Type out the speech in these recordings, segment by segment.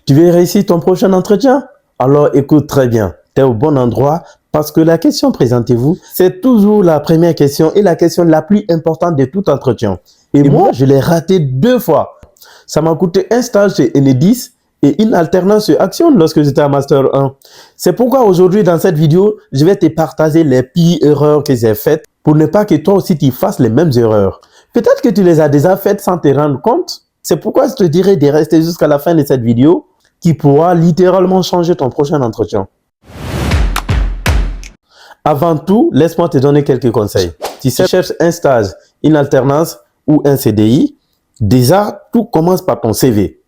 Tu veux réussir ton prochain entretien? Alors écoute très bien, tu es au bon endroit parce que la question présentez-vous, c'est toujours la première question et la question la plus importante de tout entretien. Et moi, je l'ai raté 2 fois. Ça m'a coûté un stage chez Enedis et une alternance chez Action lorsque j'étais en Master 1. C'est pourquoi aujourd'hui, dans cette vidéo, je vais te partager les pires erreurs que j'ai faites pour ne pas que toi aussi tu fasses les mêmes erreurs. Peut-être que tu les as déjà faites sans te rendre compte. C'est pourquoi je te dirais de rester jusqu'à la fin de cette vidéo qui pourra littéralement changer ton prochain entretien. Avant tout, laisse-moi te donner quelques conseils. Si tu cherches un stage, une alternance ou un CDI, déjà, tout commence par ton CV.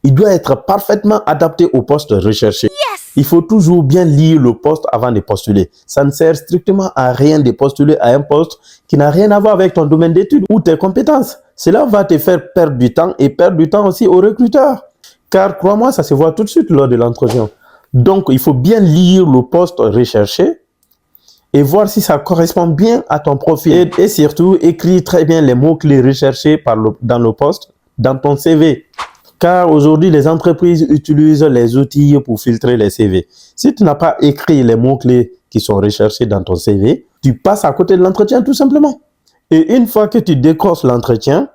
Il doit être parfaitement adapté au poste recherché. Il faut toujours bien lire le poste avant de postuler. Ça ne sert strictement à rien de postuler à un poste qui n'a rien à voir avec ton domaine d'études ou tes compétences. Cela va te faire perdre du temps et perdre du temps aussi aux recruteurs. Car crois-moi, ça se voit tout de suite lors de l'entretien. Donc, il faut bien lire le poste recherché et voir si ça correspond bien à ton profil. Et surtout, écris très bien les mots-clés recherchés dans le poste, dans ton CV. Car aujourd'hui, les entreprises utilisent les outils pour filtrer les CV. Si tu n'as pas écrit les mots-clés qui sont recherchés dans ton CV, tu passes à côté de l'entretien tout simplement. Et une fois que tu décroches l'entretien,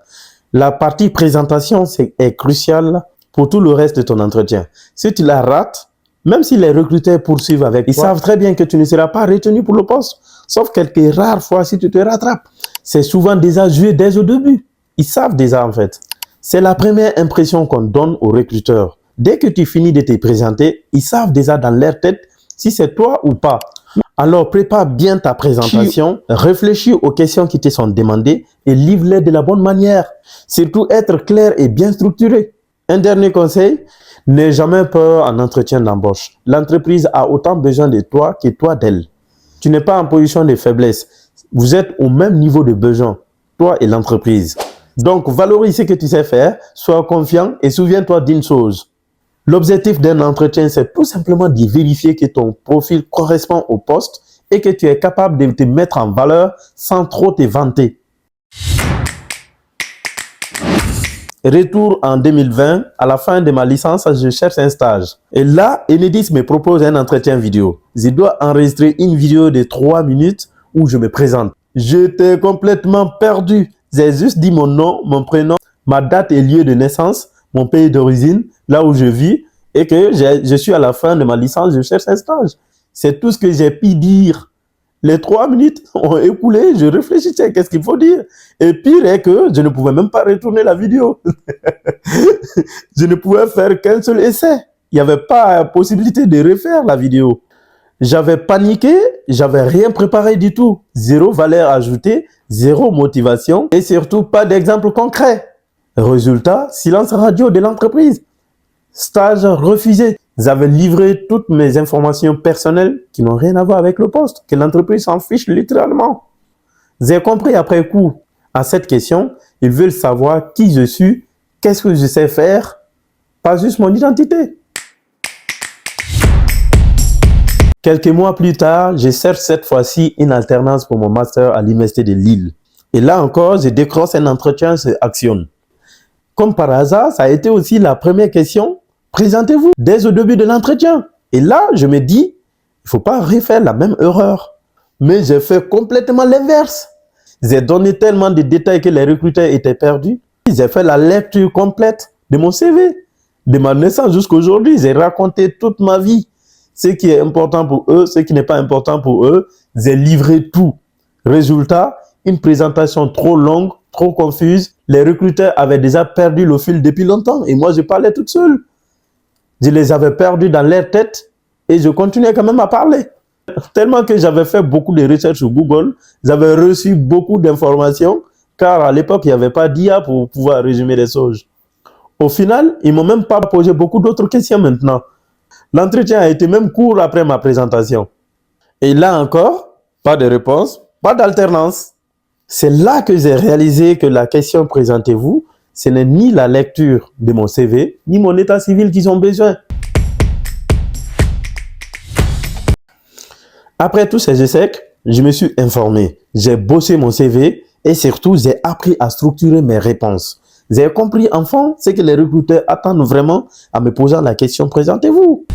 la partie présentation est cruciale pour tout le reste de ton entretien. Si tu la rates, même si les recruteurs poursuivent avec toi, ils savent très bien que tu ne seras pas retenu pour le poste. Sauf quelques rares fois si tu te rattrapes. C'est souvent déjà joué dès au début. Ils savent déjà en fait. C'est la première impression qu'on donne aux recruteurs. Dès que tu finis de te présenter, ils savent déjà dans leur tête si c'est toi ou pas. Alors prépare bien ta présentation, réfléchis aux questions qui te sont demandées et livre-les de la bonne manière. Surtout être clair et bien structuré. Un dernier conseil, n'aie jamais peur en entretien d'embauche. L'entreprise a autant besoin de toi que toi d'elle. Tu n'es pas en position de faiblesse. Vous êtes au même niveau de besoin, toi et l'entreprise. Donc, valorise ce que tu sais faire, sois confiant et souviens-toi d'une chose. L'objectif d'un entretien, c'est tout simplement de vérifier que ton profil correspond au poste et que tu es capable de te mettre en valeur sans trop te vanter. Retour en 2020, à la fin de ma licence, je cherche un stage. Et là, Enedis me propose un entretien vidéo. Je dois enregistrer une vidéo de 3 minutes où je me présente. J'étais complètement perdu. J'ai juste dit mon nom, mon prénom, ma date et lieu de naissance, mon pays d'origine, là où je vis, et que je suis à la fin de ma licence, je cherche un stage. C'est tout ce que j'ai pu dire. Les 3 minutes ont écoulé, je réfléchissais, qu'est-ce qu'il faut dire? Et pire est que je ne pouvais même pas retourner la vidéo. Je ne pouvais faire qu'un seul essai. Il n'y avait pas possibilité de refaire la vidéo. J'avais paniqué, j'avais rien préparé du tout. Zéro valeur ajoutée, zéro motivation et surtout pas d'exemple concret. Résultat, silence radio de l'entreprise. Stage refusé. J'avais livré toutes mes informations personnelles qui n'ont rien à voir avec le poste, que l'entreprise s'en fiche littéralement. J'ai compris après coup à cette question, ils veulent savoir qui je suis, qu'est-ce que je sais faire, pas juste mon identité. Quelques mois plus tard, je cherche cette fois-ci une alternance pour mon master à l'Université de Lille. Et là encore, je décroche un entretien sur Action. Comme par hasard, ça a été aussi la première question. Présentez-vous dès au début de l'entretien. Et là, je me dis, il ne faut pas refaire la même erreur. Mais j'ai fait complètement l'inverse. J'ai donné tellement de détails que les recruteurs étaient perdus. J'ai fait la lecture complète de mon CV. De ma naissance jusqu'à aujourd'hui, j'ai raconté toute ma vie. Ce qui est important pour eux, ce qui n'est pas important pour eux, j'ai livré tout. Résultat, une présentation trop longue, trop confuse. Les recruteurs avaient déjà perdu le fil depuis longtemps et moi, je parlais toute seule. Je les avais perdus dans leur tête et je continuais quand même à parler. Tellement que j'avais fait beaucoup de recherches sur Google, j'avais reçu beaucoup d'informations car à l'époque, il n'y avait pas d'IA pour pouvoir résumer les choses. Au final, ils ne m'ont même pas posé beaucoup d'autres questions maintenant. L'entretien a été même court après ma présentation. Et là encore, pas de réponse, pas d'alternance. C'est là que j'ai réalisé que la question « Présentez-vous », ce n'est ni la lecture de mon CV, ni mon état civil qu'ils ont besoin. Après tous ces échecs, je me suis informé. J'ai bossé mon CV et surtout, j'ai appris à structurer mes réponses. Vous avez compris enfin ce que les recruteurs attendent vraiment en me posant la question. Présentez-vous.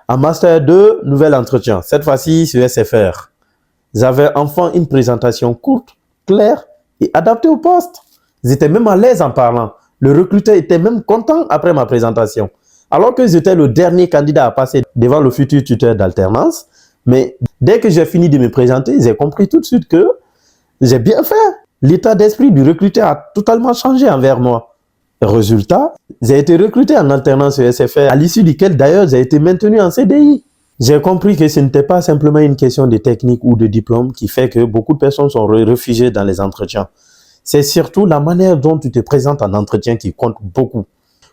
En Master 2, nouvel entretien. Cette fois-ci sur SFR. J'avais enfin une présentation courte, claire et adaptée au poste. J'étais même à l'aise en parlant. Le recruteur était même content après ma présentation. Alors que j'étais le dernier candidat à passer devant le futur tuteur d'alternance. Mais dès que j'ai fini de me présenter, j'ai compris tout de suite que j'ai bien fait. L'état d'esprit du recruteur a totalement changé envers moi. Résultat, j'ai été recruté en alternance sur SFR, à l'issue duquel d'ailleurs j'ai été maintenu en CDI. J'ai compris que ce n'était pas simplement une question de technique ou de diplôme qui fait que beaucoup de personnes sont refusées dans les entretiens. C'est surtout la manière dont tu te présentes en entretien qui compte beaucoup.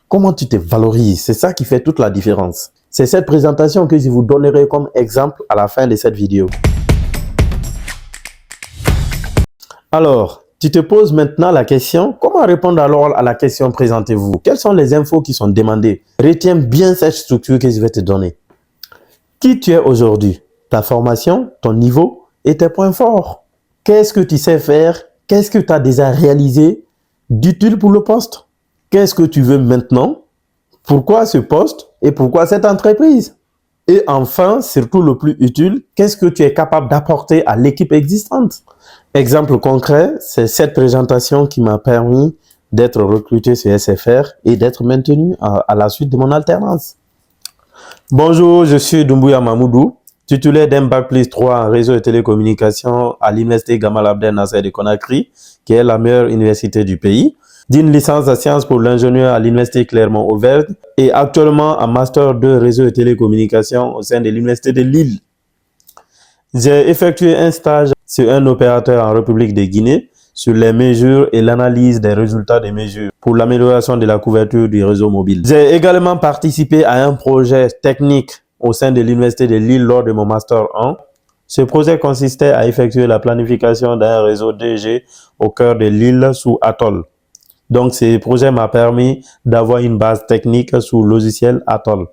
Comment tu te valorises, c'est ça qui fait toute la différence. C'est cette présentation que je vous donnerai comme exemple à la fin de cette vidéo. Alors, tu te poses maintenant la question, comment répondre alors à la question présentez-vous? Quelles sont les infos qui sont demandées? Retiens bien cette structure que je vais te donner. Qui tu es aujourd'hui? Ta formation, ton niveau et tes points forts. Qu'est-ce que tu sais faire? Qu'est-ce que tu as déjà réalisé d'utile pour le poste? Qu'est-ce que tu veux maintenant? Pourquoi ce poste et pourquoi cette entreprise? Et enfin, surtout le plus utile, qu'est-ce que tu es capable d'apporter à l'équipe existante? Exemple concret, c'est cette présentation qui m'a permis d'être recruté sur SFR et d'être maintenu à la suite de mon alternance. Bonjour, je suis Doumbouya Mamoudou, titulaire d'un Bac+3 en réseau et télécommunications à l'Université Gamal Abdel Nasser de Conakry, qui est la meilleure université du pays, d'une licence de sciences pour l'ingénieur à l'Université Clermont-Auvergne et actuellement en Master 2 réseau et télécommunications au sein de l'Université de Lille. J'ai effectué un stage sur un opérateur en République de Guinée sur les mesures et l'analyse des résultats des mesures pour l'amélioration de la couverture du réseau mobile. J'ai également participé à un projet technique au sein de l'Université de Lille lors de mon Master 1. Ce projet consistait à effectuer la planification d'un réseau 2G au cœur de l'île sous Atoll. Donc, ce projet m'a permis d'avoir une base technique sous logiciel Atoll.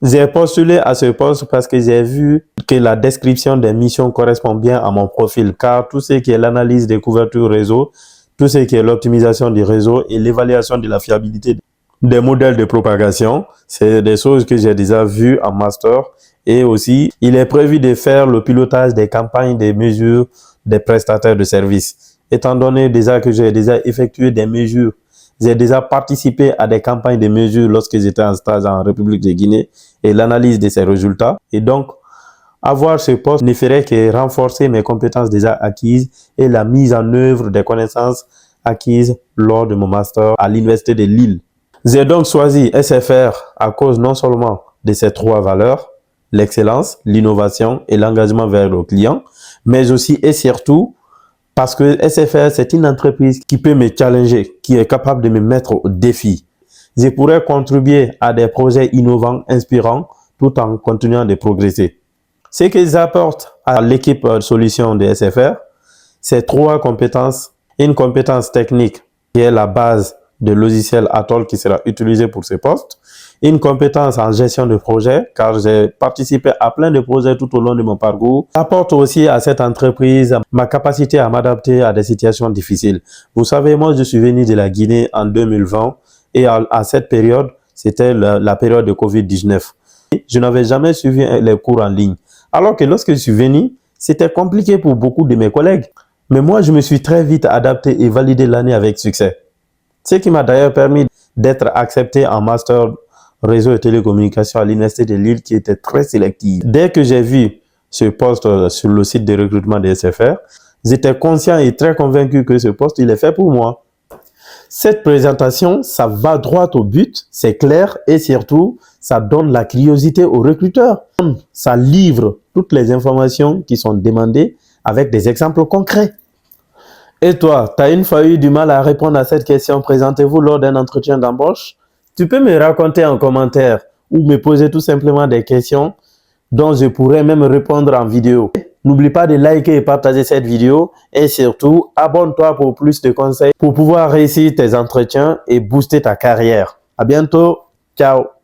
J'ai postulé à ce poste parce que j'ai vu que la description des missions correspond bien à mon profil, car tout ce qui est l'analyse des couvertures réseau, tout ce qui est l'optimisation du réseau et l'évaluation de la fiabilité des modèles de propagation, c'est des choses que j'ai déjà vues en master. Et aussi, il est prévu de faire le pilotage des campagnes de mesures des prestataires de services. Étant donné déjà que j'ai déjà effectué des mesures, j'ai déjà participé à des campagnes de mesures lorsque j'étais en stage en République de Guinée et l'analyse de ces résultats. Et donc, avoir ce poste ne ferait que renforcer mes compétences déjà acquises et la mise en œuvre des connaissances acquises lors de mon master à l'Université de Lille. J'ai donc choisi SFR à cause non seulement de ces trois valeurs, l'excellence, l'innovation et l'engagement vers le client, mais aussi et surtout parce que SFR, c'est une entreprise qui peut me challenger, qui est capable de me mettre au défi. Je pourrais contribuer à des projets innovants, inspirants, tout en continuant de progresser. Ce qu'ils apportent à l'équipe de solutions de SFR, c'est trois compétences. Une compétence technique qui est la base de logiciel Atoll qui sera utilisé pour ce poste. Une compétence en gestion de projet, car j'ai participé à plein de projets tout au long de mon parcours. J'apporte aussi à cette entreprise ma capacité à m'adapter à des situations difficiles. Vous savez, moi, je suis venu de la Guinée en 2020 et à cette période, c'était la période de Covid-19. Je n'avais jamais suivi les cours en ligne. Alors que lorsque je suis venu, c'était compliqué pour beaucoup de mes collègues. Mais moi, je me suis très vite adapté et validé l'année avec succès. Ce qui m'a d'ailleurs permis d'être accepté en master réseau et télécommunications à l'Université de Lille qui était très sélective. Dès que j'ai vu ce poste sur le site de recrutement de SFR, j'étais conscient et très convaincu que ce poste, il est fait pour moi. Cette présentation, ça va droit au but, c'est clair et surtout, ça donne la curiosité aux recruteurs. Ça livre toutes les informations qui sont demandées avec des exemples concrets. Et toi, tu as une fois eu du mal à répondre à cette question, présentez-vous lors d'un entretien d'embauche? Tu peux me raconter en commentaire ou me poser tout simplement des questions dont je pourrais même répondre en vidéo. N'oublie pas de liker et partager cette vidéo et surtout, abonne-toi pour plus de conseils pour pouvoir réussir tes entretiens et booster ta carrière. À bientôt. Ciao.